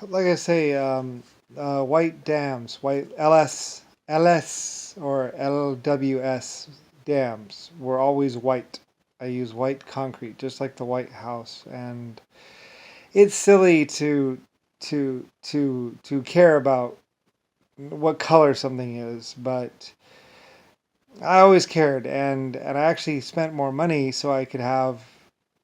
like I say, white dams, white LS or LWS dams were always white. I use white concrete, just like the White House, and it's silly to care about what color something is, but I always cared, and I actually spent more money so I could have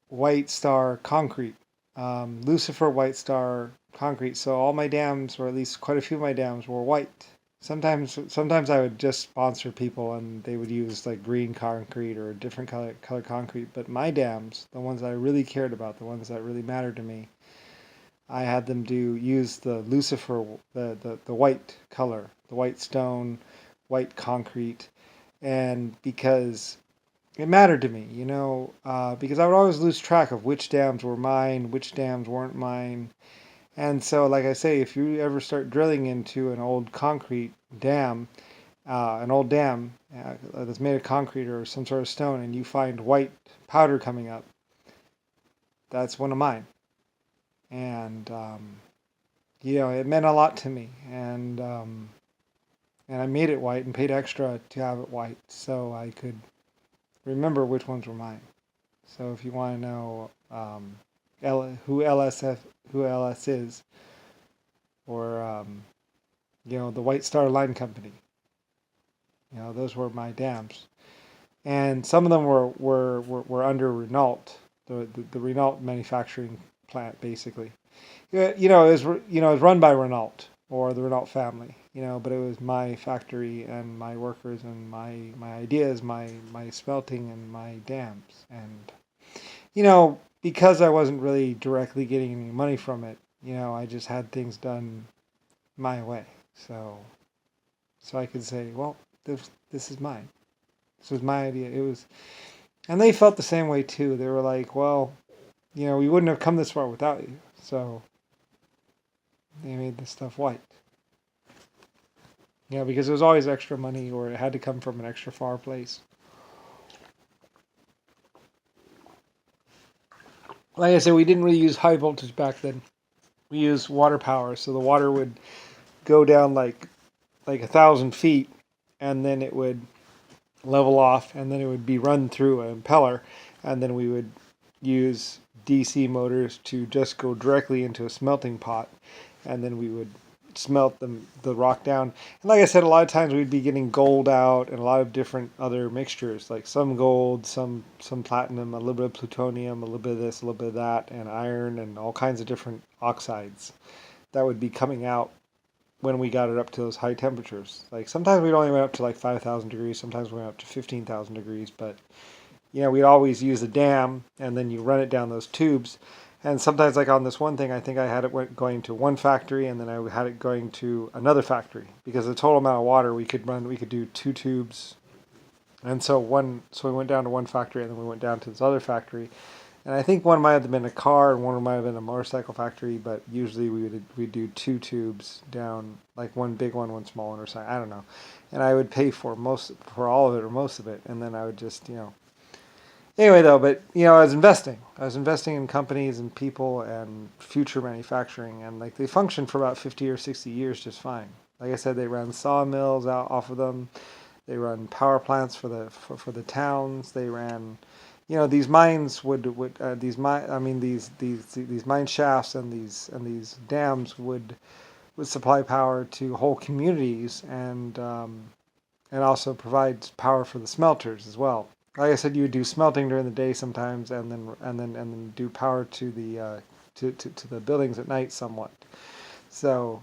White Star concrete, Lucifer White Star concrete. So all my dams, or at least quite a few of my dams, were white. Sometimes I would just sponsor people and they would use like green concrete or a different color concrete. But my dams, the ones that I really cared about, the ones that really mattered to me, I had them use the Lucifer, the white color, the white stone, white concrete, and because it mattered to me, because I would always lose track of which dams were mine, which dams weren't mine. And so, like I say, if you ever start drilling into an old concrete dam, an old dam that's made of concrete or some sort of stone, and you find white powder coming up, that's one of mine. And, it meant a lot to me. And I made it white and paid extra to have it white so I could remember which ones were mine. So if you want to know who LS is, or the White Star Line Company, those were my dams, and some of them were under Renault, the Renault manufacturing plant, basically. Yeah, it was run by Renault or the Renault family, but it was my factory and my workers and my ideas, my smelting and my dams, and because I wasn't really directly getting any money from it, I just had things done my way. So I could say, well, this is mine. This was my idea. It was, and they felt the same way too. They were like, well, we wouldn't have come this far without you. So they made the stuff white. Because it was always extra money, or it had to come from an extra far place. Like I said, we didn't really use high voltage back then. We used water power, so the water would go down like 1,000 feet, and then it would level off, and then it would be run through a impeller, and then we would use DC motors to just go directly into a smelting pot, and then we would smelt the rock down. And like I said, a lot of times we'd be getting gold out and a lot of different other mixtures, like some gold, some platinum, a little bit of plutonium, a little bit of this, a little bit of that, and iron, and all kinds of different oxides that would be coming out when we got it up to those high temperatures. Like sometimes we'd only went up to like 5,000 degrees, sometimes we went up to 15,000 degrees, but we'd always use a dam, and then you run it down those tubes. And sometimes, like on this one thing, I think I had it going to one factory, and then I had it going to another factory, because the total amount of water we could do 2 tubes. And so we went down to one factory, and then we went down to this other factory. And I think one might have been a car, and one might have been a motorcycle factory, but usually we'd do 2 tubes down, like one big one small one, or something. I don't know. And I would pay for all of it or most of it, and then I would just Anyway, though, but I was investing. I was investing in companies and people and future manufacturing, and like they functioned for about 50 or 60 years just fine. Like I said, they ran sawmills out off of them. They run power plants for the towns. They ran, these mines these mine shafts and these dams would supply power to whole communities, and also provide power for the smelters as well. Like I said, you would do smelting during the day sometimes, and then do power to to the buildings at night somewhat. So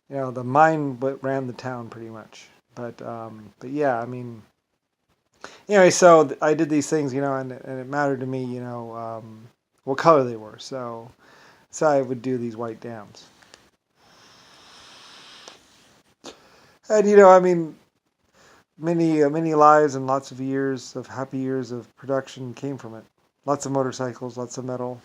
the mine ran the town pretty much. But yeah, I mean, anyway, so I did these things, and it mattered to me, what color they were. So I would do these white dams, and I mean, many lives and lots of years of happy years of production came from it. Lots of motorcycles, lots of metal.